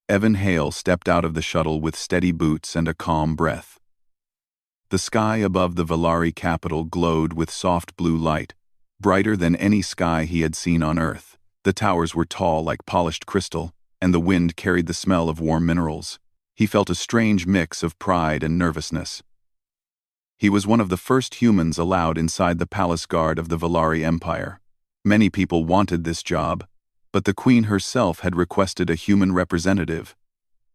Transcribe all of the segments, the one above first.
Evan Hale stepped out of the shuttle with steady boots and a calm breath. The sky above the Valari capital glowed with soft blue light, brighter than any sky he had seen on Earth. The towers were tall like polished crystal, and the wind carried the smell of warm minerals. He felt a strange mix of pride and nervousness. He was one of the first humans allowed inside the palace guard of the Valari Empire. Many people wanted this job, but the Queen herself had requested a human representative.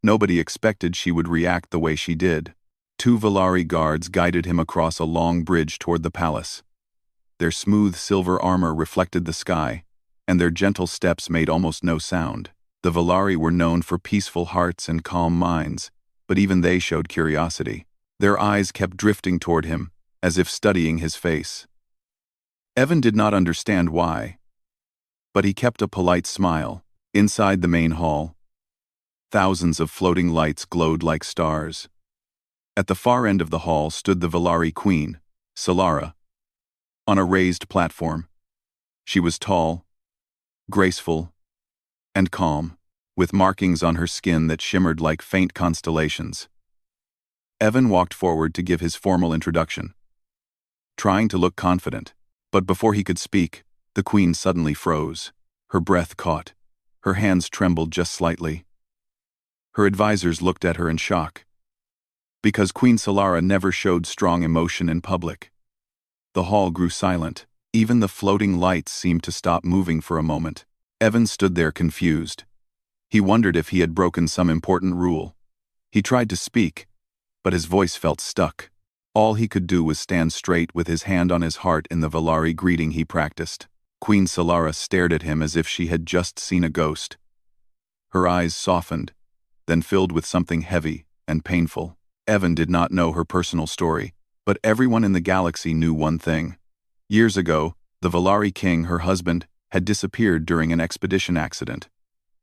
Nobody expected she would react the way she did. 2 Valari guards guided him across a long bridge toward the palace. Their smooth silver armor reflected the sky, and their gentle steps made almost no sound. The Valari were known for peaceful hearts and calm minds, but even they showed curiosity. Their eyes kept drifting toward him, as if studying his face. Evan did not understand why, but he kept a polite smile. Inside the main hall, thousands of floating lights glowed like stars. At the far end of the hall stood the Valari queen, Solara, on a raised platform. She was tall, graceful, and calm, with markings on her skin that shimmered like faint constellations. Evan walked forward to give his formal introduction, trying to look confident, but before he could speak, the queen suddenly froze. Her breath caught. Her hands trembled just slightly. Her advisors looked at her in shock, because Queen Solara never showed strong emotion in public. The hall grew silent. Even the floating lights seemed to stop moving for a moment. Evan stood there confused. He wondered if he had broken some important rule. He tried to speak, but his voice felt stuck. All he could do was stand straight with his hand on his heart in the Valari greeting he practiced. Queen Solara stared at him as if she had just seen a ghost. Her eyes softened, then filled with something heavy and painful. Evan did not know her personal story, but everyone in the galaxy knew one thing. Years ago, the Valari king, her husband, had disappeared during an expedition accident.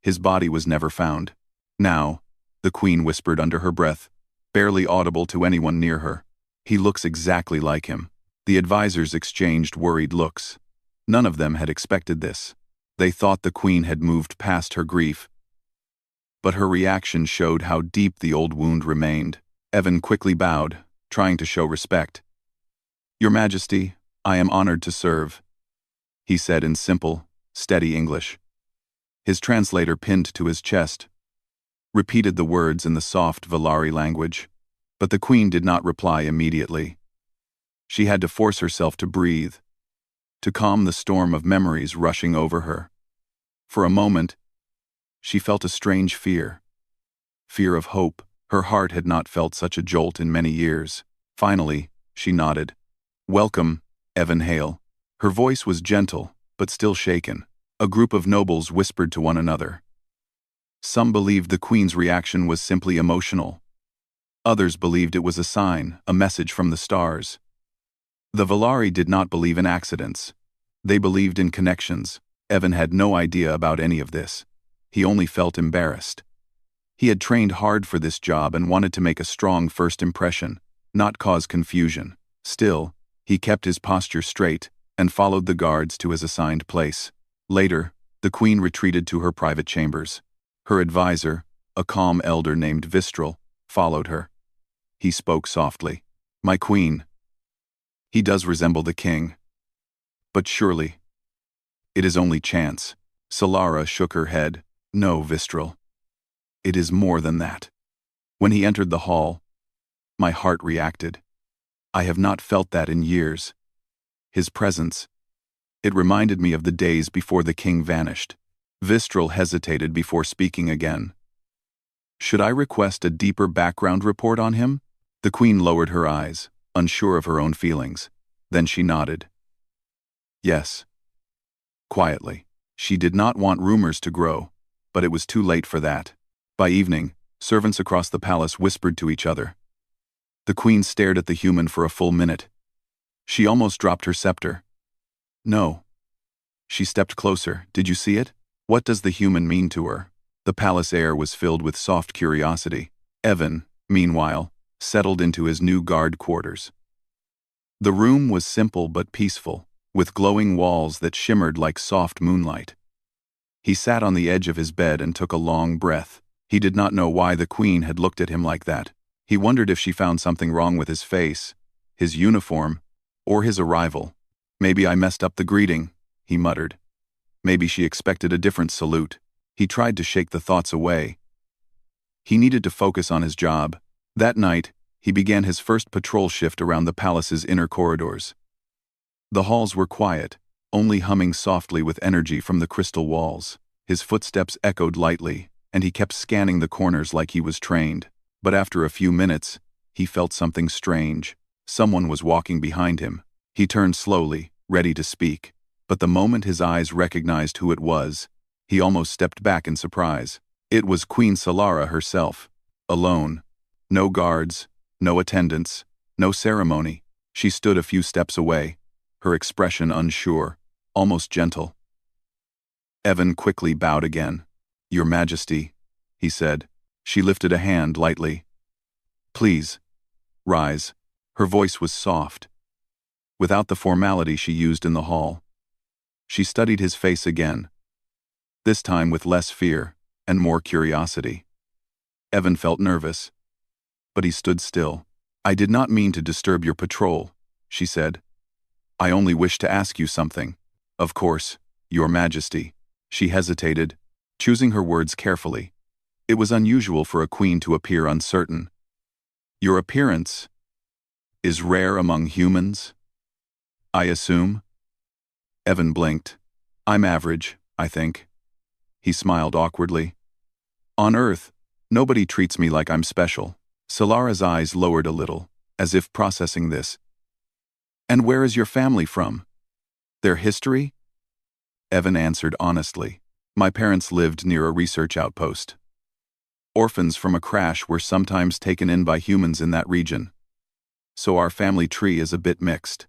His body was never found. Now, the queen whispered under her breath, barely audible to anyone near her, "He looks exactly like him." The advisors exchanged worried looks. None of them had expected this. They thought the queen had moved past her grief, but her reaction showed how deep the old wound remained. Evan quickly bowed, trying to show respect. "Your Majesty, I am honored to serve," he said in simple, steady English. His translator, pinned to his chest, repeated the words in the soft Valari language, but the queen did not reply immediately. She had to force herself to breathe, to calm the storm of memories rushing over her. For a moment, she felt a strange fear of hope. Her heart had not felt such a jolt in many years. Finally, she nodded. "Welcome, Evan Hale." Her voice was gentle, but still shaken. A group of nobles whispered to one another. Some believed the queen's reaction was simply emotional. Others believed it was a sign, a message from the stars. The Valari did not believe in accidents. They believed in connections. Evan had no idea about any of this. He only felt embarrassed. He had trained hard for this job and wanted to make a strong first impression, not cause confusion. Still, he kept his posture straight and followed the guards to his assigned place. Later, the queen retreated to her private chambers. Her advisor, a calm elder named Vistral, followed her. He spoke softly. "My queen, he does resemble the king. But surely, it is only chance." Solara shook her head. "No, Vistral. It is more than that." When he entered the hall, my heart reacted. I have not felt that in years. His presence, it reminded me of the days before the king vanished. Vistral hesitated before speaking again. "Should I request a deeper background report on him?" The queen lowered her eyes, unsure of her own feelings. Then she nodded. "Yes." Quietly. She did not want rumors to grow, but it was too late for that. By evening, servants across the palace whispered to each other. The queen stared at the human for a full minute. She almost dropped her scepter. "No." She stepped closer. "Did you see it? What does the human mean to her?" The palace air was filled with soft curiosity. Evan, meanwhile, settled into his new guard quarters. The room was simple but peaceful, with glowing walls that shimmered like soft moonlight. He sat on the edge of his bed and took a long breath. He did not know why the queen had looked at him like that. He wondered if she found something wrong with his face, his uniform, or his arrival. Maybe I messed up the greeting, he muttered. Maybe she expected a different salute. He tried to shake the thoughts away. He needed to focus on his job. That night, he began his first patrol shift around the palace's inner corridors. The halls were quiet, only humming softly with energy from the crystal walls. His footsteps echoed lightly, and he kept scanning the corners like he was trained. But after a few minutes, he felt something strange. Someone was walking behind him. He turned slowly, ready to speak. But the moment his eyes recognized who it was, he almost stepped back in surprise. It was Queen Solara herself. Alone. No guards, no attendants, no ceremony. She stood a few steps away, her expression unsure, almost gentle. Evan quickly bowed again. "Your Majesty," he said. She lifted a hand lightly. "Please, rise." Her voice was soft, without the formality she used in the hall. She studied his face again, this time with less fear and more curiosity. Evan felt nervous, but he stood still. "I did not mean to disturb your patrol," she said. "I only wish to ask you something." "Of course, Your Majesty." She hesitated, choosing her words carefully. It was unusual for a queen to appear uncertain. "Your appearance is rare among humans, I assume?" Evan blinked. "I'm average, I think." He smiled awkwardly. "On Earth, nobody treats me like I'm special." Solara's eyes lowered a little, as if processing this. "And where is your family from? Their history?" Evan answered honestly. "My parents lived near a research outpost. Orphans from a crash were sometimes taken in by humans in that region. So our family tree is a bit mixed.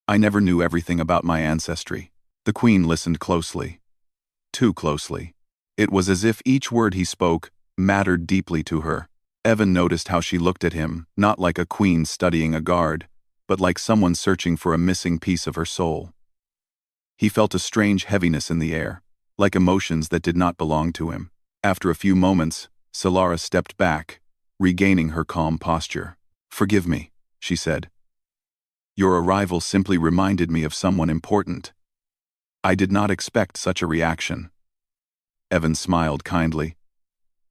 I never knew everything about my ancestry." The queen listened closely. Too closely. It was as if each word he spoke mattered deeply to her. Evan noticed how she looked at him, not like a queen studying a guard, but like someone searching for a missing piece of her soul. He felt a strange heaviness in the air, like emotions that did not belong to him. After a few moments, Solara stepped back, regaining her calm posture. "Forgive me," she said. "Your arrival simply reminded me of someone important. I did not expect such a reaction." Evan smiled kindly.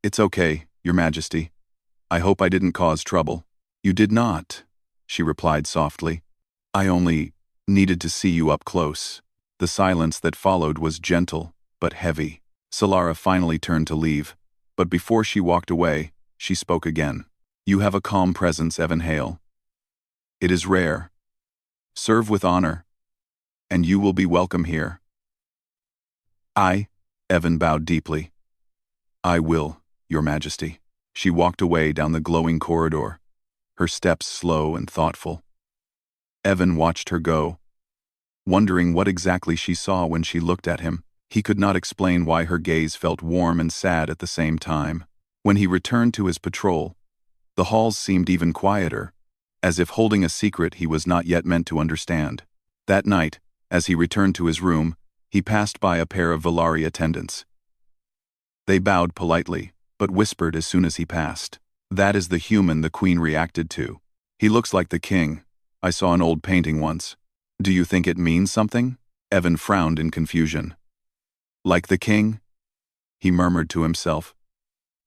"It's okay, Your Majesty. I hope I didn't cause trouble." "You did not," she replied softly. "I only needed to see you up close." The silence that followed was gentle, but heavy. Solara finally turned to leave, but before she walked away, she spoke again. "You have a calm presence, Evan Hale. It is rare. Serve with honor, and you will be welcome here." Evan bowed deeply. "I will, Your Majesty." She walked away down the glowing corridor, her steps slow and thoughtful. Evan watched her go, wondering what exactly she saw when she looked at him. He could not explain why her gaze felt warm and sad at the same time. When he returned to his patrol, the halls seemed even quieter, as if holding a secret he was not yet meant to understand. That night, as he returned to his room, he passed by a pair of Valari attendants. They bowed politely, but whispered as soon as he passed. "That is the human the queen reacted to. He looks like the king. I saw an old painting once. Do you think it means something?" Evan frowned in confusion. "Like the king?" he murmured to himself.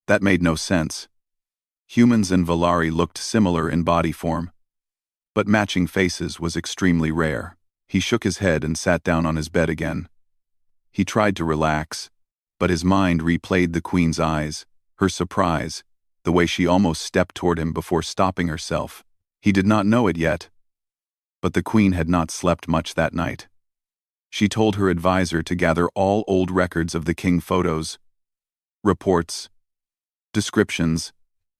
That made no sense. Humans and Valari looked similar in body form, but matching faces was extremely rare. He shook his head and sat down on his bed again. He tried to relax, but his mind replayed the queen's eyes, her surprise, the way she almost stepped toward him before stopping herself. He did not know it yet, but the queen had not slept much that night. She told her advisor to gather all old records of the king, photos, reports, descriptions.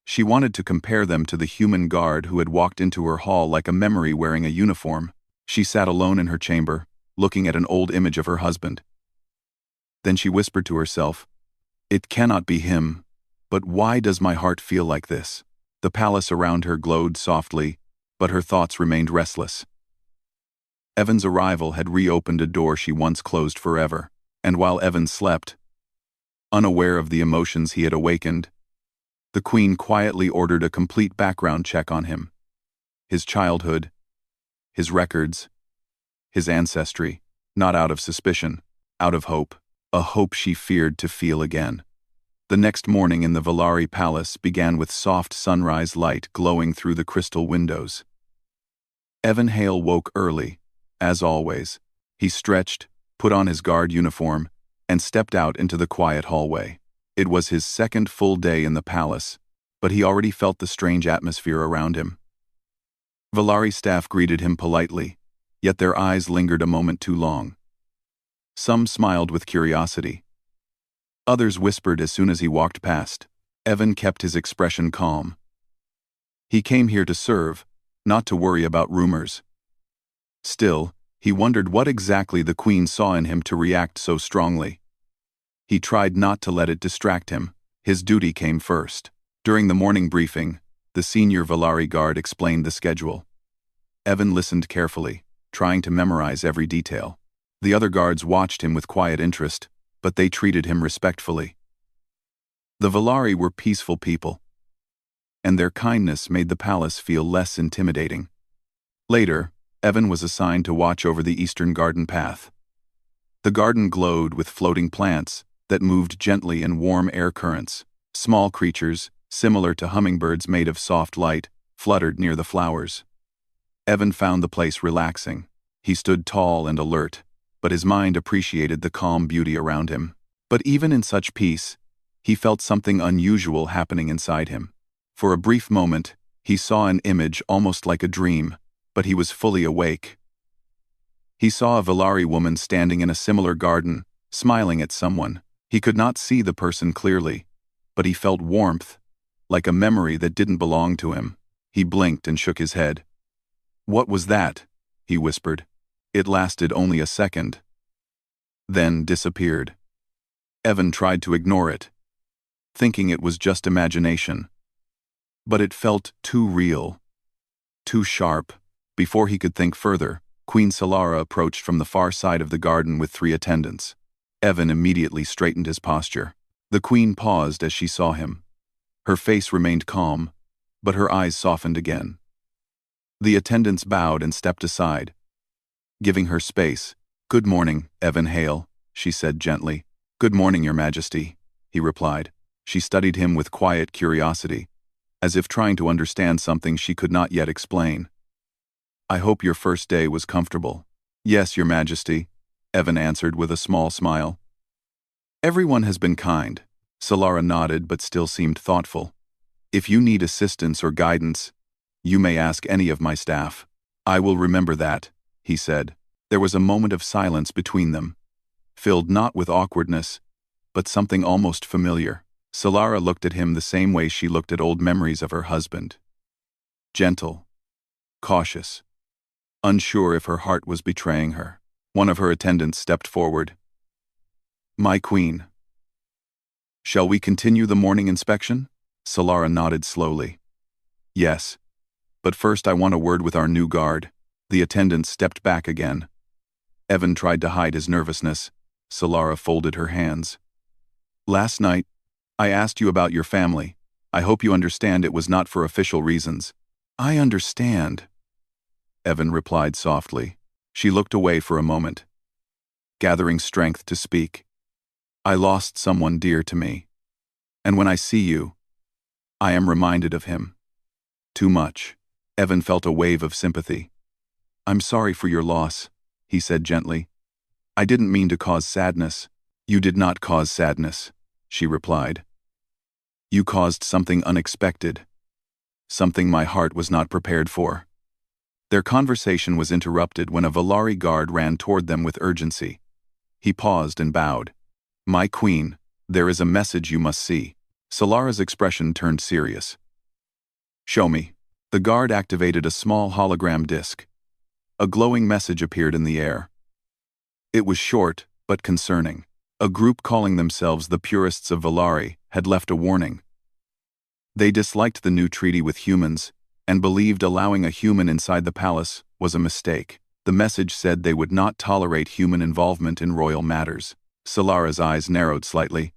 She wanted to compare them to the human guard who had walked into her hall like a memory wearing a uniform. She sat alone in her chamber, looking at an old image of her husband. Then she whispered to herself, "It cannot be him, but why does my heart feel like this?" The palace around her glowed softly, but her thoughts remained restless. Evan's arrival had reopened a door she once closed forever, and while Evan slept, Unaware of the emotions he had awakened, the queen quietly ordered a complete background check on him. His childhood, his records, his ancestry, not out of suspicion, out of hope, a hope she feared to feel again. The next morning in the Valari palace began with soft sunrise light glowing through the crystal windows. Evan Hale woke early, as always. He stretched, put on his guard uniform, and stepped out into the quiet hallway. It was his second full day in the palace, but he already felt the strange atmosphere around him. Valari staff greeted him politely, yet their eyes lingered a moment too long. Some smiled with curiosity. Others whispered as soon as he walked past. Evan kept his expression calm. He came here to serve, not to worry about rumors. Still, he wondered what exactly the queen saw in him to react so strongly. He tried not to let it distract him. His duty came first. During the morning briefing, the senior Valari guard explained the schedule. Evan listened carefully, trying to memorize every detail. The other guards watched him with quiet interest, but they treated him respectfully. The Valari were peaceful people, and their kindness made the palace feel less intimidating. Later, Evan was assigned to watch over the eastern garden path. The garden glowed with floating plants that moved gently in warm air currents. Small creatures, similar to hummingbirds made of soft light, fluttered near the flowers. Evan found the place relaxing. He stood tall and alert, but his mind appreciated the calm beauty around him. But even in such peace, he felt something unusual happening inside him. For a brief moment, he saw an image almost like a dream, but he was fully awake. He saw a Valari woman standing in a similar garden, smiling at someone. He could not see the person clearly, but he felt warmth, like a memory that didn't belong to him. He blinked and shook his head. "What was that?" he whispered. It lasted only a second, then disappeared. Evan tried to ignore it, thinking it was just imagination. But it felt too real, too sharp. Before he could think further, Queen Solara approached from the far side of the garden with 3 attendants. Evan immediately straightened his posture. The queen paused as she saw him. Her face remained calm, but her eyes softened again. The attendants bowed and stepped aside, giving her space. "Good morning, Evan Hale," she said gently. "Good morning, Your Majesty," he replied. She studied him with quiet curiosity, as if trying to understand something she could not yet explain. "I hope your first day was comfortable." "Yes, Your Majesty," Evan answered with a small smile. "Everyone has been kind." Solara nodded but still seemed thoughtful. "If you need assistance or guidance, you may ask any of my staff." "I will remember that," he said. There was a moment of silence between them, filled not with awkwardness, but something almost familiar. Solara looked at him the same way she looked at old memories of her husband. Gentle, cautious, unsure if her heart was betraying her. One of her attendants stepped forward. "My queen, shall we continue the morning inspection?" Solara nodded slowly. "Yes, but first I want a word with our new guard." The attendant stepped back again. Evan tried to hide his nervousness. Solara folded her hands. "Last night, I asked you about your family. I hope you understand it was not for official reasons." "I understand," Evan replied softly. She looked away for a moment, gathering strength to speak. "I lost someone dear to me, and when I see you, I am reminded of him. Too much." Evan felt a wave of sympathy. "I'm sorry for your loss," he said gently. "I didn't mean to cause sadness." "You did not cause sadness," she replied. "You caused something unexpected, something my heart was not prepared for." Their conversation was interrupted when a Valari guard ran toward them with urgency. He paused and bowed. "My queen, there is a message you must see." Solara's expression turned serious. "Show me." The guard activated a small hologram disc. A glowing message appeared in the air. It was short, but concerning. A group calling themselves the Purists of Valari had left a warning. They disliked the new treaty with humans, and believed allowing a human inside the palace was a mistake. The message said they would not tolerate human involvement in royal matters. Solara's eyes narrowed slightly.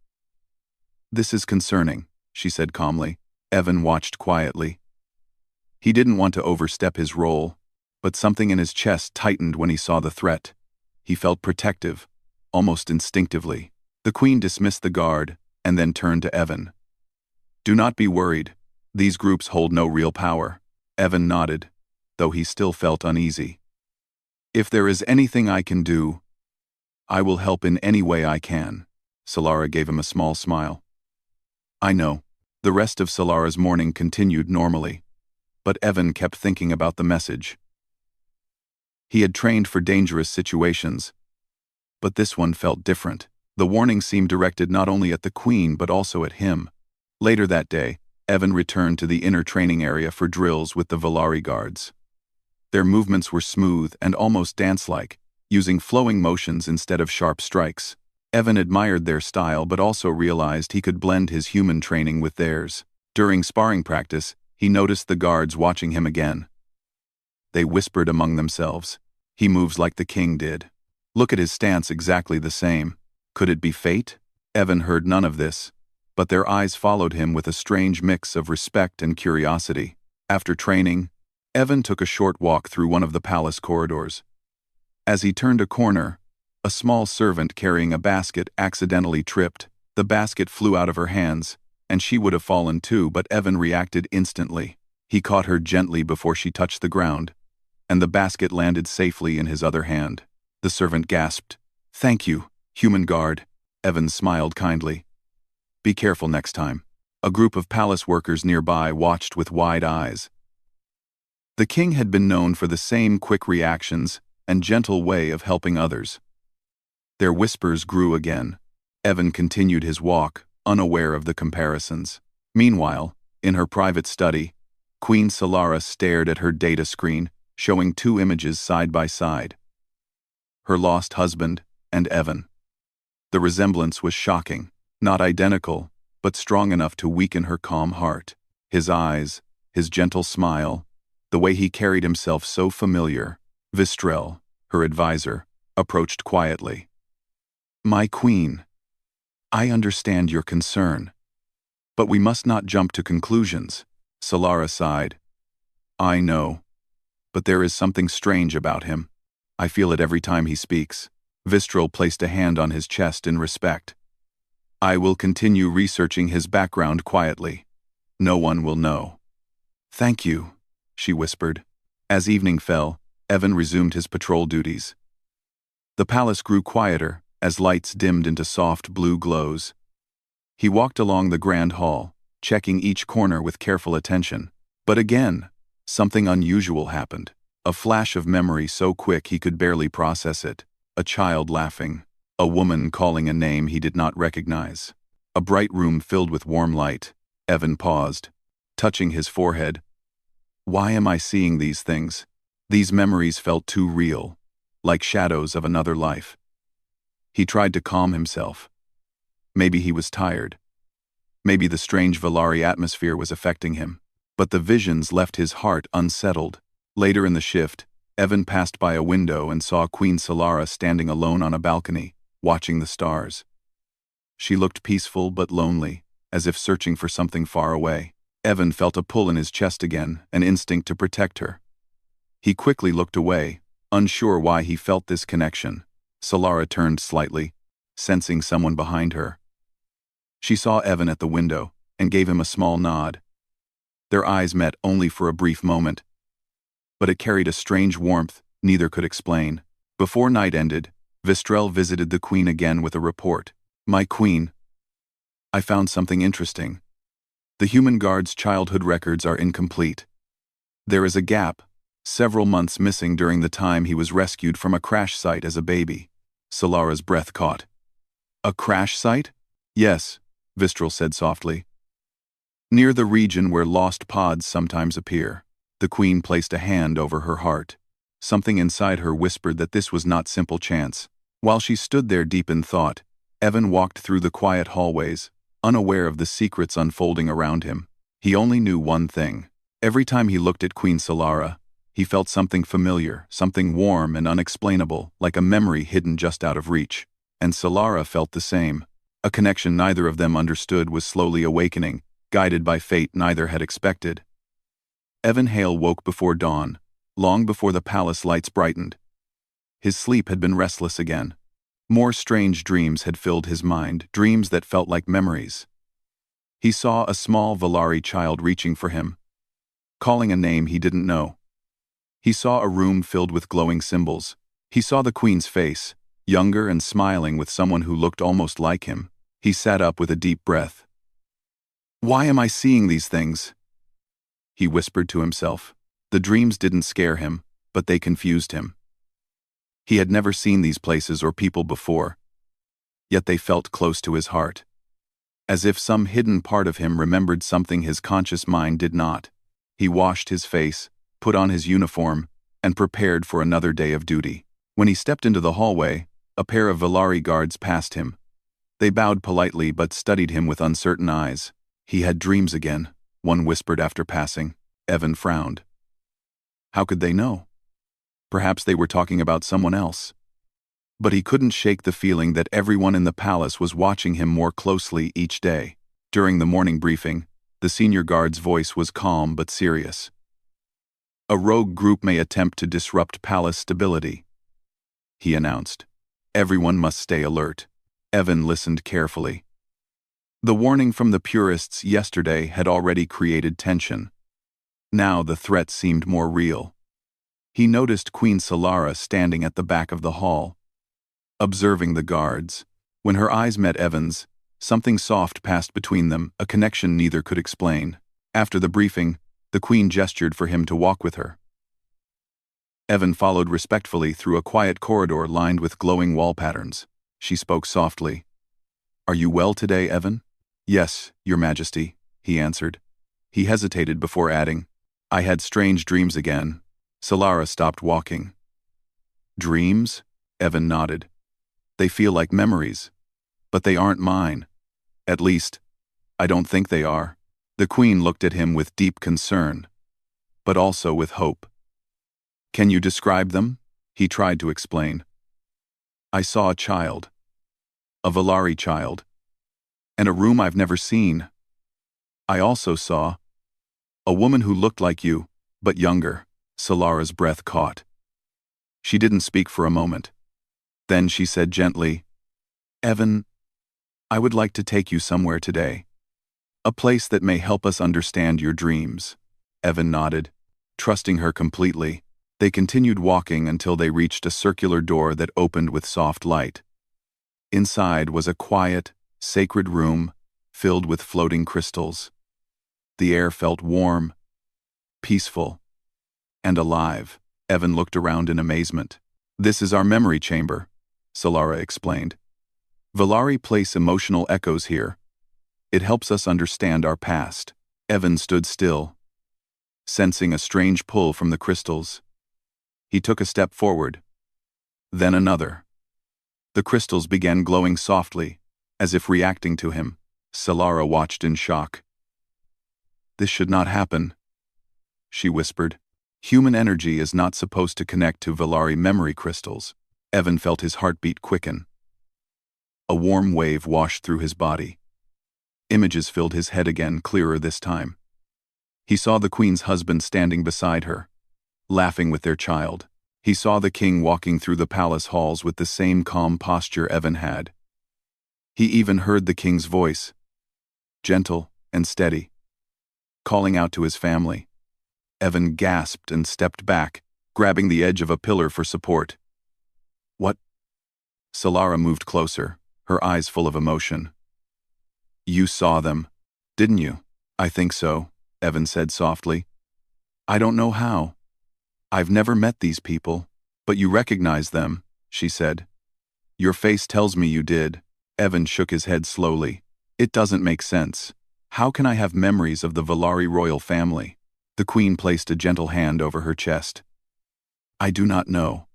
"This is concerning," she said calmly. Evan watched quietly. He didn't want to overstep his role, but something in his chest tightened when he saw the threat. He felt protective, almost instinctively. The Queen dismissed the guard and then turned to Evan. "Do not be worried. These groups hold no real power." Evan nodded, though he still felt uneasy. "If there is anything I can do, I will help in any way I can." Solara gave him a small smile. "I know." The rest of Solara's morning continued normally, but Evan kept thinking about the message. He had trained for dangerous situations, but this one felt different. The warning seemed directed not only at the Queen but also at him. Later that day, Evan returned to the inner training area for drills with the Valari guards. Their movements were smooth and almost dance-like, using flowing motions instead of sharp strikes. Evan admired their style but also realized he could blend his human training with theirs. During sparring practice, he noticed the guards watching him again. They whispered among themselves. "He moves like the king did. Look at his stance, exactly the same. Could it be fate?" Evan heard none of this, but their eyes followed him with a strange mix of respect and curiosity. After training, Evan took a short walk through one of the palace corridors. As he turned a corner, a small servant carrying a basket accidentally tripped. The basket flew out of her hands, and she would have fallen too, but Evan reacted instantly. He caught her gently before she touched the ground, and the basket landed safely in his other hand. The servant gasped, "Thank you, human guard." Evan smiled kindly. "Be careful next time." A group of palace workers nearby watched with wide eyes. The king had been known for the same quick reactions and gentle way of helping others. Their whispers grew again. Evan continued his walk, unaware of the comparisons. Meanwhile, in her private study, Queen Solara stared at her data screen, showing two images side by side. Her lost husband and Evan. The resemblance was shocking, not identical, but strong enough to weaken her calm heart. His eyes, his gentle smile, the way he carried himself so familiar. Vistrel, her advisor, approached quietly. "My queen, I understand your concern, but we must not jump to conclusions." Solara sighed. "I know, but there is something strange about him. I feel it every time he speaks." Vistrel placed a hand on his chest in respect. "I will continue researching his background quietly. No one will know." "Thank you," she whispered. As evening fell, Evan resumed his patrol duties. The palace grew quieter as lights dimmed into soft blue glows. He walked along the grand hall, checking each corner with careful attention. But again, something unusual happened. A flash of memory so quick he could barely process it. A child laughing. A woman calling a name he did not recognize. A bright room filled with warm light. Evan paused, touching his forehead. Why am I seeing these things? These memories felt too real, like shadows of another life. He tried to calm himself. Maybe he was tired. Maybe the strange Valari atmosphere was affecting him. But the visions left his heart unsettled. Later in the shift, Evan passed by a window and saw Queen Solara standing alone on a balcony, watching the stars. She looked peaceful but lonely, as if searching for something far away. Evan felt a pull in his chest again, an instinct to protect her. He quickly looked away, unsure why he felt this connection. Solara turned slightly, sensing someone behind her. She saw Evan at the window and gave him a small nod. Their eyes met only for a brief moment, but it carried a strange warmth neither could explain. Before night ended, Vistrel visited the queen again with a report. "My queen, I found something interesting. The human guard's childhood records are incomplete. There is a gap, several months missing during the time he was rescued from a crash site as a baby." Solara's breath caught. "A crash site?" "Yes," Vistrel said softly. "Near the region where lost pods sometimes appear." The queen placed a hand over her heart. Something inside her whispered that this was not simple chance. While she stood there deep in thought, Evan walked through the quiet hallways, unaware of the secrets unfolding around him. He only knew one thing. Every time he looked at Queen Solara, he felt something familiar, something warm and unexplainable, like a memory hidden just out of reach. And Solara felt the same. A connection neither of them understood was slowly awakening, guided by fate neither had expected. Evan Hale woke before dawn, long before the palace lights brightened. His sleep had been restless again. More strange dreams had filled his mind, dreams that felt like memories. He saw a small Valari child reaching for him, calling a name he didn't know. He saw a room filled with glowing symbols. He saw the queen's face, younger and smiling with someone who looked almost like him. He sat up with a deep breath. "Why am I seeing these things?" he whispered to himself. The dreams didn't scare him, but they confused him. He had never seen these places or people before, yet they felt close to his heart. As if some hidden part of him remembered something his conscious mind did not. He washed his face, put on his uniform, and prepared for another day of duty. When he stepped into the hallway, a pair of Valari guards passed him. They bowed politely but studied him with uncertain eyes. "He had dreams again," one whispered after passing. Evan frowned. How could they know? Perhaps they were talking about someone else. But he couldn't shake the feeling that everyone in the palace was watching him more closely each day. During the morning briefing, the senior guard's voice was calm but serious. "A rogue group may attempt to disrupt palace stability," he announced. "Everyone must stay alert." Evan listened carefully. The warning from the purists yesterday had already created tension. Now the threat seemed more real. He noticed Queen Solara standing at the back of the hall, observing the guards. When her eyes met Evan's, something soft passed between them, a connection neither could explain. After the briefing, the queen gestured for him to walk with her. Evan followed respectfully through a quiet corridor lined with glowing wall patterns. She spoke softly. "Are you well today, Evan?" "Yes, Your Majesty," he answered. He hesitated before adding, "I had strange dreams again." Solara stopped walking. "Dreams?" Evan nodded. "They feel like memories, but they aren't mine. At least, I don't think they are." The queen looked at him with deep concern, but also with hope. "Can you describe them?" he tried to explain. "I saw a child, a Valari child, and a room I've never seen. I also saw a woman who looked like you, but younger." Solara's breath caught. She didn't speak for a moment. Then she said gently, "Evan, I would like to take you somewhere today. A place that may help us understand your dreams." Evan nodded, trusting her completely. They continued walking until they reached a circular door that opened with soft light. Inside was a quiet, sacred room filled with floating crystals. The air felt warm, peaceful, and alive. Evan looked around in amazement. "This is our memory chamber," Solara explained. "Valari place emotional echoes here. It helps us understand our past." Evan stood still, sensing a strange pull from the crystals. He took a step forward, then another. The crystals began glowing softly, as if reacting to him. Solara watched in shock. "This should not happen," she whispered. "Human energy is not supposed to connect to Valari memory crystals." Evan felt his heartbeat quicken. A warm wave washed through his body. Images filled his head again, clearer this time. He saw the queen's husband standing beside her, laughing with their child. He saw the king walking through the palace halls with the same calm posture Evan had. He even heard the king's voice, gentle and steady, calling out to his family. Evan gasped and stepped back, grabbing the edge of a pillar for support. "What?" Solara moved closer, her eyes full of emotion. "You saw them, didn't you?" "I think so," Evan said softly. "I don't know how. I've never met these people." "But you recognize them," she said. "Your face tells me you did." Evan shook his head slowly. "It doesn't make sense. How can I have memories of the Valari royal family?" The queen placed a gentle hand over her chest. "I do not know.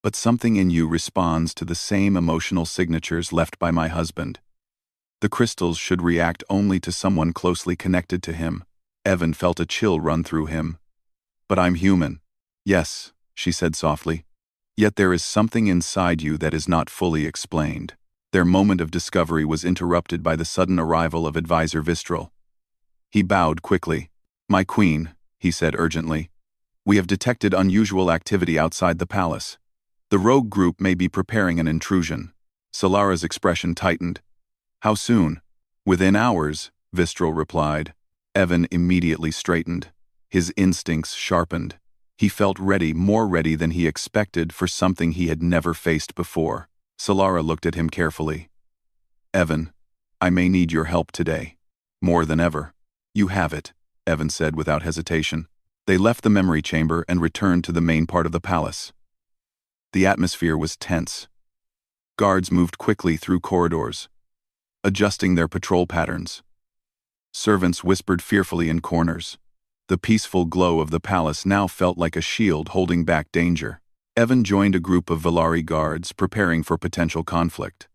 But something in you responds to the same emotional signatures left by my husband. The crystals should react only to someone closely connected to him." Evan felt a chill run through him. "But I'm human." "Yes," she said softly. "Yet there is something inside you that is not fully explained." Their moment of discovery was interrupted by the sudden arrival of Advisor Vistral. He bowed quickly. "My queen," he said urgently, "we have detected unusual activity outside the palace. The rogue group may be preparing an intrusion." Solara's expression tightened. "How soon?" "Within hours," Vistral replied. Evan immediately straightened. His instincts sharpened. He felt ready, more ready than he expected for something he had never faced before. Solara looked at him carefully. "Evan, I may need your help today. More than ever." "You have it," Evan said without hesitation. They left the memory chamber and returned to the main part of the palace. The atmosphere was tense. Guards moved quickly through corridors, adjusting their patrol patterns. Servants whispered fearfully in corners. The peaceful glow of the palace now felt like a shield holding back danger. Evan joined a group of Villari guards preparing for potential conflict.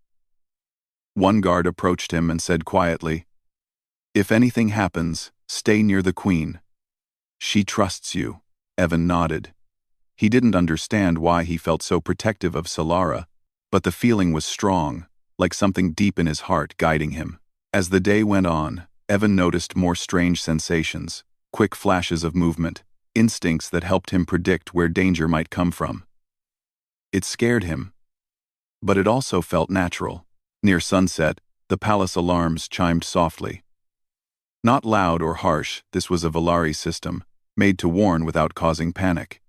One guard approached him and said quietly, "If anything happens, stay near the queen. She trusts you." Evan nodded. He didn't understand why he felt so protective of Solara, but the feeling was strong, like something deep in his heart guiding him. As the day went on, Evan noticed more strange sensations, quick flashes of movement, instincts that helped him predict where danger might come from. It scared him, but it also felt natural. Near sunset, the palace alarms chimed softly. Not loud or harsh, this was a Villari system, made to warn without causing panic.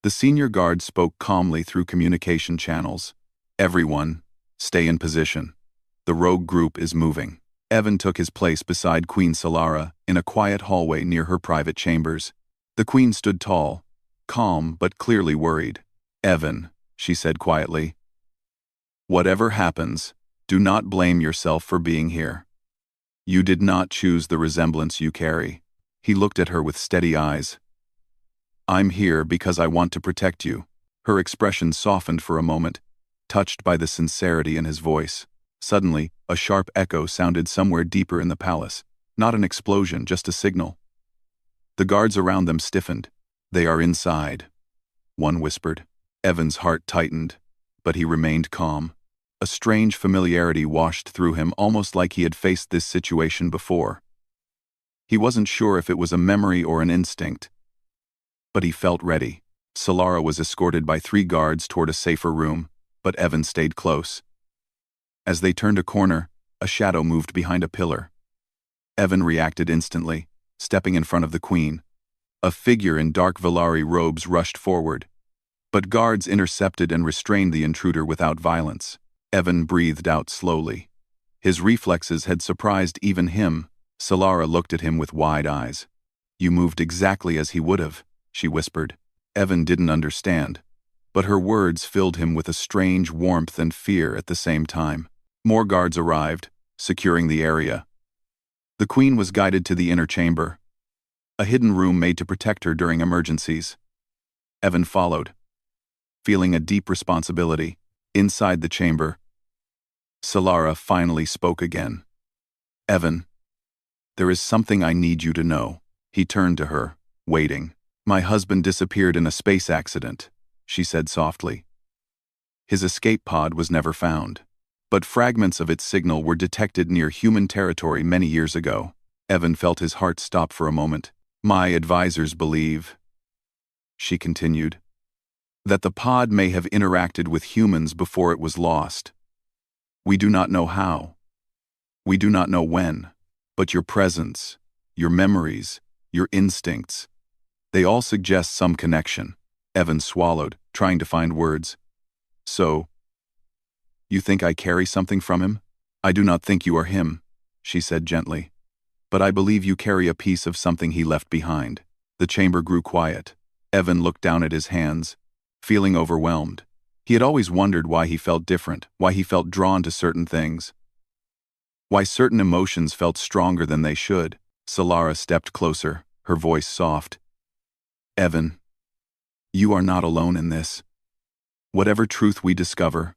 The senior guard spoke calmly through communication channels. "Everyone, stay in position. The rogue group is moving." Evan took his place beside Queen Solara in a quiet hallway near her private chambers. The queen stood tall, calm but clearly worried. "Evan," she said quietly, "whatever happens, do not blame yourself for being here. You did not choose the resemblance you carry." He looked at her with steady eyes. "I'm here because I want to protect you." Her expression softened for a moment, touched by the sincerity in his voice. Suddenly, a sharp echo sounded somewhere deeper in the palace. Not an explosion, just a signal. The guards around them stiffened. "They are inside," one whispered. Evan's heart tightened, but he remained calm. A strange familiarity washed through him, almost like he had faced this situation before. He wasn't sure if it was a memory or an instinct, but he felt ready. Solara was escorted by 3 guards toward a safer room, but Evan stayed close. As they turned a corner, a shadow moved behind a pillar. Evan reacted instantly, stepping in front of the queen. A figure in dark Villari robes rushed forward, but guards intercepted and restrained the intruder without violence. Evan breathed out slowly. His reflexes had surprised even him. Solara looked at him with wide eyes. "You moved exactly as he would have," she whispered. Evan didn't understand, but her words filled him with a strange warmth and fear at the same time. More guards arrived, securing the area. The queen was guided to the inner chamber, a hidden room made to protect her during emergencies. Evan followed, feeling a deep responsibility. Inside the chamber, Solara finally spoke again. "Evan, there is something I need you to know." He turned to her, waiting. "My husband disappeared in a space accident," she said softly. "His escape pod was never found, but fragments of its signal were detected near human territory many years ago." Evan felt his heart stop for a moment. "My advisors believe," she continued, "that the pod may have interacted with humans before it was lost. We do not know how. We do not know when, but your presence, your memories, your instincts, they all suggest some connection." Evan swallowed, trying to find words. "So, you think I carry something from him?" "I do not think you are him," she said gently, "but I believe you carry a piece of something he left behind." The chamber grew quiet. Evan looked down at his hands, feeling overwhelmed. He had always wondered why he felt different, why he felt drawn to certain things, why certain emotions felt stronger than they should. Solara stepped closer, her voice soft. "Evan, you are not alone in this. Whatever truth we discover,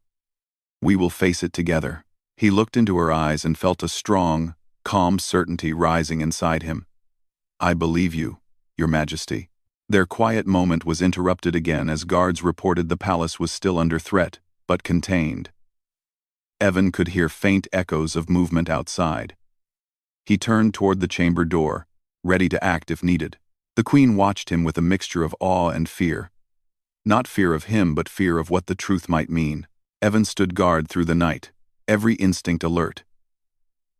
we will face it together." He looked into her eyes and felt a strong, calm certainty rising inside him. "I believe you, Your Majesty." Their quiet moment was interrupted again as guards reported the palace was still under threat, but contained. Evan could hear faint echoes of movement outside. He turned toward the chamber door, ready to act if needed. The Queen watched him with a mixture of awe and fear. Not fear of him, but fear of what the truth might mean. Evan stood guard through the night, every instinct alert.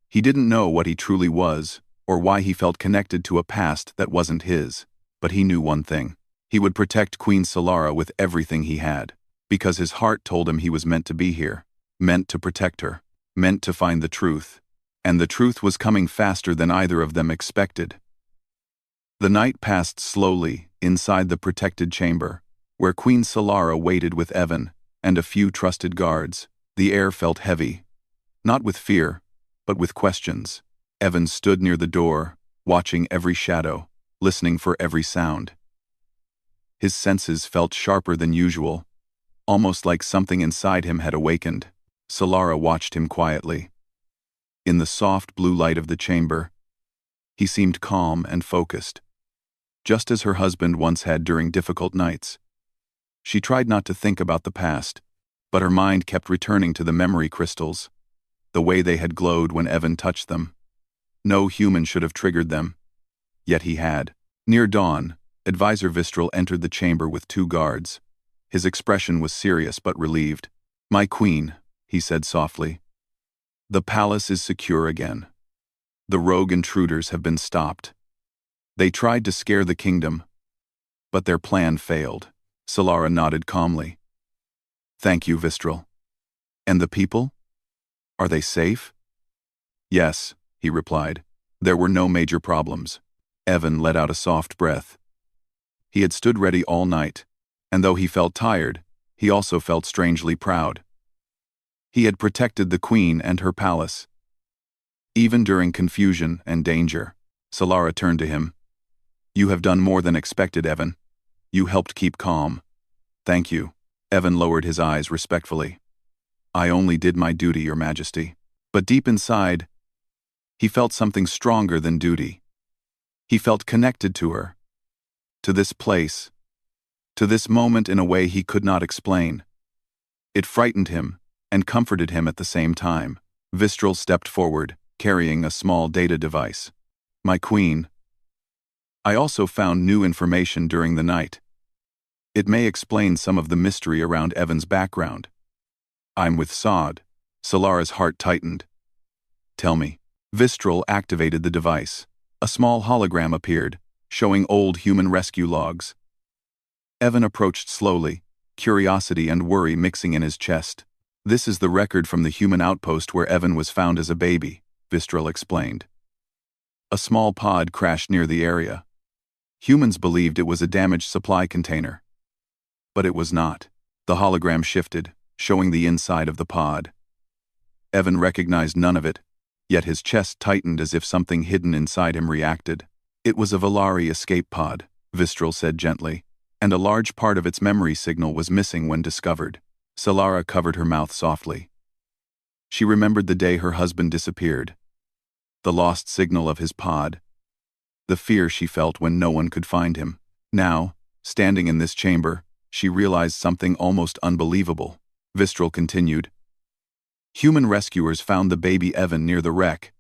He didn't know what he truly was, or why he felt connected to a past that wasn't his, but he knew one thing. He would protect Queen Solara with everything he had, because his heart told him he was meant to be here, meant to protect her, meant to find the truth, and the truth was coming faster than either of them expected. The night passed slowly inside the protected chamber, where Queen Solara waited with Evan and a few trusted guards. The air felt heavy, not with fear, but with questions. Evan stood near the door, watching every shadow, listening for every sound. His senses felt sharper than usual, almost like something inside him had awakened. Solara watched him quietly. In the soft blue light of the chamber, he seemed calm and focused, just as her husband once had during difficult nights. She tried not to think about the past, but her mind kept returning to the memory crystals, the way they had glowed when Evan touched them. No human should have triggered them, yet he had. Near dawn, Advisor Vistral entered the chamber with 2 guards. His expression was serious but relieved. "My queen," he said softly. "The palace is secure again. The rogue intruders have been stopped. They tried to scare the kingdom, but their plan failed." Solara nodded calmly. "Thank you, Vistral. And the people? Are they safe?" "Yes," he replied. "There were no major problems." Evan let out a soft breath. He had stood ready all night, and though he felt tired, he also felt strangely proud. He had protected the queen and her palace. Even during confusion and danger, Solara turned to him. "You have done more than expected, Evan. You helped keep calm." "Thank you." Evan lowered his eyes respectfully. "I only did my duty, Your Majesty." But deep inside, he felt something stronger than duty. He felt connected to her, to this place, to this moment in a way he could not explain. It frightened him and comforted him at the same time. Vistral stepped forward, carrying a small data device. "My queen, I also found new information during the night. It may explain some of the mystery around Evan's background." "I'm with Sod." Solara's heart tightened. "Tell me." Vistral activated the device. A small hologram appeared, showing old human rescue logs. Evan approached slowly, curiosity and worry mixing in his chest. "This is the record from the human outpost where Evan was found as a baby," Vistral explained. "A small pod crashed near the area. Humans believed it was a damaged supply container. But it was not." The hologram shifted, showing the inside of the pod. Evan recognized none of it, yet his chest tightened as if something hidden inside him reacted. "It was a Valari escape pod," Vistral said gently, "and a large part of its memory signal was missing when discovered." Solara covered her mouth softly. She remembered the day her husband disappeared, the lost signal of his pod, the fear she felt when no one could find him. Now, standing in this chamber, she realized something almost unbelievable. Vistral continued. "Human rescuers found the baby Evan near the wreck.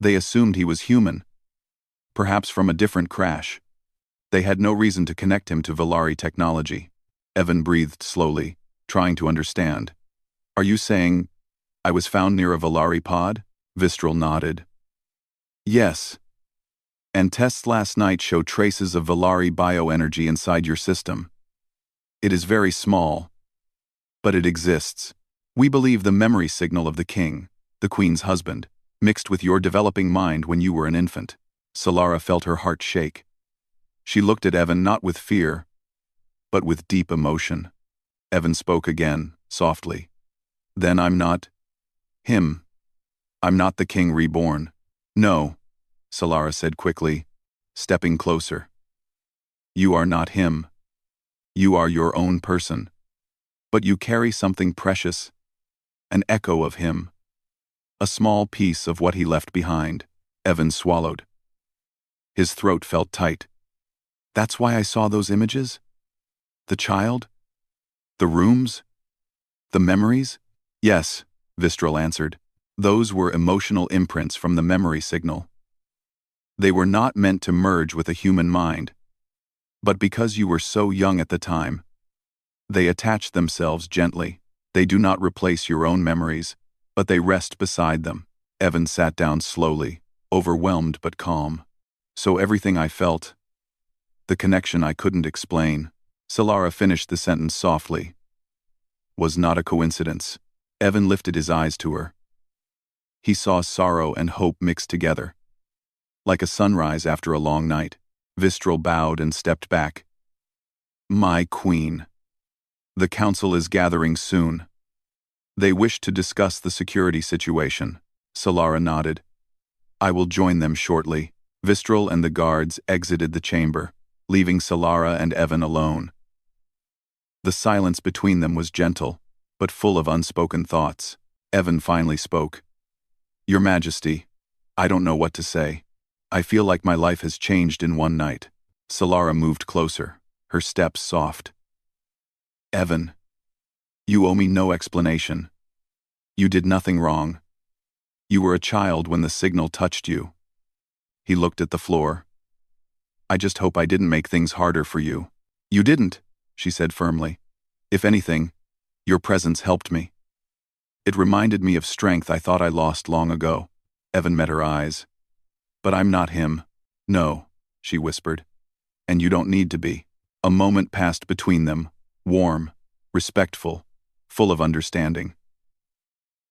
They assumed he was human, perhaps from a different crash. They had no reason to connect him to Valari technology." Evan breathed slowly, trying to understand. "Are you saying I was found near a Valari pod?" Vistral nodded. "Yes. And tests last night show traces of Valari bioenergy inside your system. It is very small, but it exists. We believe the memory signal of the king, the queen's husband, mixed with your developing mind when you were an infant." Solara felt her heart shake. She looked at Evan not with fear, but with deep emotion. Evan spoke again, softly. "Then I'm not him. I'm not the king reborn." "No," Solara said quickly, stepping closer. "You are not him. You are your own person. But you carry something precious, an echo of him. A small piece of what he left behind." Evan swallowed. His throat felt tight. "That's why I saw those images? The child? The rooms? The memories?" "Yes," Vistral answered. Those were emotional imprints from the memory signal. They were not meant to merge with a human mind. But because you were so young at the time, they attach themselves gently. They do not replace your own memories, but they rest beside them. Evan sat down slowly, overwhelmed but calm. So everything I felt, the connection I couldn't explain, Solara finished the sentence softly, was not a coincidence. Evan lifted his eyes to her. He saw sorrow and hope mixed together. Like a sunrise after a long night, Vistral bowed and stepped back. My queen. The council is gathering soon. They wish to discuss the security situation. Solara nodded. I will join them shortly. Vistral and the guards exited the chamber, leaving Solara and Evan alone. The silence between them was gentle, but full of unspoken thoughts. Evan finally spoke. Your Majesty, I don't know what to say. I feel like my life has changed in one night. Solara moved closer, her steps soft. Evan, you owe me no explanation. You did nothing wrong. You were a child when the signal touched you. He looked at the floor. I just hope I didn't make things harder for you. You didn't, she said firmly. If anything, your presence helped me. It reminded me of strength I thought I lost long ago. Evan met her eyes. But I'm not him. No, she whispered. And you don't need to be. A moment passed between them, warm, respectful, full of understanding.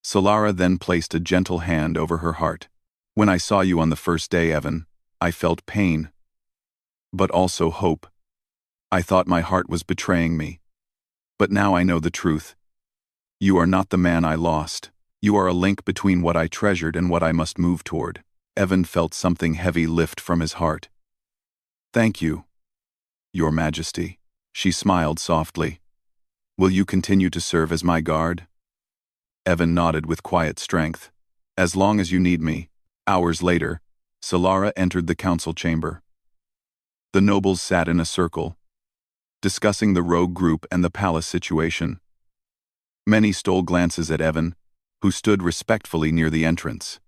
Solara then placed a gentle hand over her heart. When I saw you on the first day, Evan, I felt pain, but also hope. I thought my heart was betraying me. But now I know the truth. You are not the man I lost. You are a link between what I treasured and what I must move toward. Evan felt something heavy lift from his heart. Thank you, Your Majesty. She smiled softly. Will you continue to serve as my guard? Evan nodded with quiet strength. As long as you need me. Hours later, Solara entered the council chamber. The nobles sat in a circle, discussing the rogue group and the palace situation. Many stole glances at Evan, who stood respectfully near the entrance.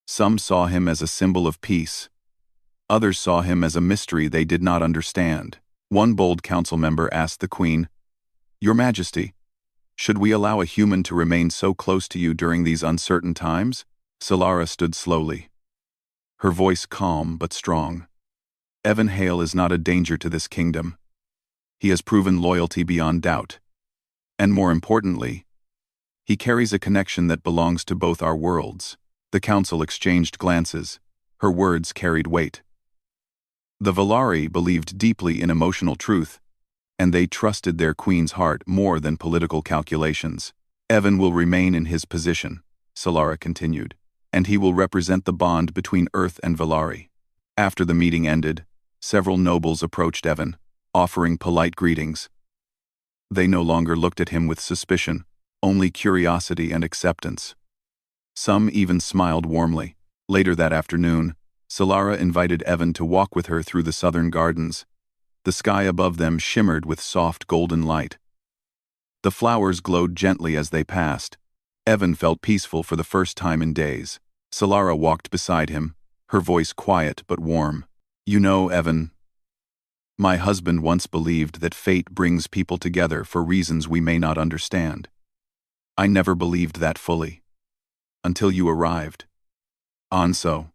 Some saw him as a symbol of peace. Others saw him as a mystery they did not understand. One bold council member asked the Queen, Your Majesty, should we allow a human to remain so close to you during these uncertain times? Solara stood slowly, her voice calm but strong. Evan Hale is not a danger to this kingdom. He has proven loyalty beyond doubt. And more importantly, he carries a connection that belongs to both our worlds. The council exchanged glances. Her words carried weight. The Valari believed deeply in emotional truth, and they trusted their queen's heart more than political calculations. Evan will remain in his position, Solara continued, and he will represent the bond between Earth and Valari. After the meeting ended, several nobles approached Evan, offering polite greetings. They no longer looked at him with suspicion, only curiosity and acceptance. Some even smiled warmly. Later that afternoon, Solara invited Evan to walk with her through the southern gardens. The sky above them shimmered with soft golden light. The flowers glowed gently as they passed. Evan felt peaceful for the first time in days. Solara walked beside him, her voice quiet but warm. You know, Evan, my husband once believed that fate brings people together for reasons we may not understand. I never believed that fully. Until you arrived. Anso.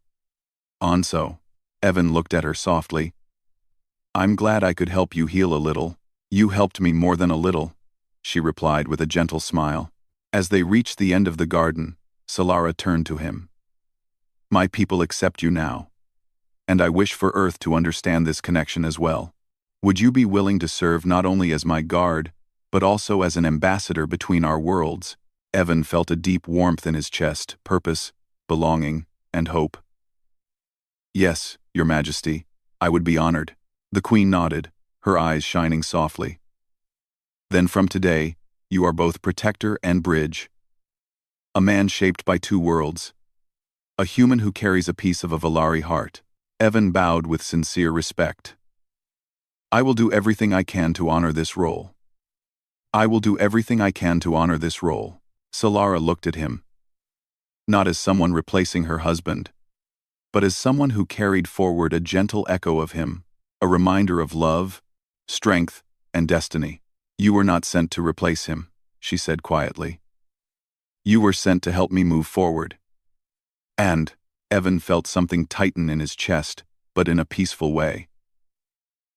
Evan looked at her softly. I'm glad I could help you heal a little. You helped me more than a little, she replied with a gentle smile. As they reached the end of the garden, Solara turned to him. My people accept you now, and I wish for Earth to understand this connection as well. Would you be willing to serve not only as my guard, but also as an ambassador between our worlds? Evan felt a deep warmth in his chest, purpose, belonging, and hope. Yes, Your Majesty, I would be honored. The Queen nodded, her eyes shining softly. Then from today, you are both protector and bridge. A man shaped by two worlds. A human who carries a piece of a Valari heart. Evan bowed with sincere respect. I will do everything I can to honor this role. I will do everything I can to honor this role. Solara looked at him, not as someone replacing her husband, but as someone who carried forward a gentle echo of him, a reminder of love, strength, and destiny. "You were not sent to replace him," she said quietly. "You were sent to help me move forward." And Evan felt something tighten in his chest, but in a peaceful way.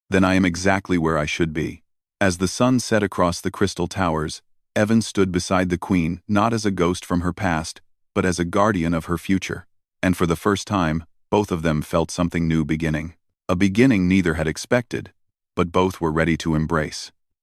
"Then I am exactly where I should be." As the sun set across the crystal towers, Evan stood beside the queen, not as a ghost from her past, but as a guardian of her future. And for the first time, both of them felt something new beginning. A beginning neither had expected, but both were ready to embrace.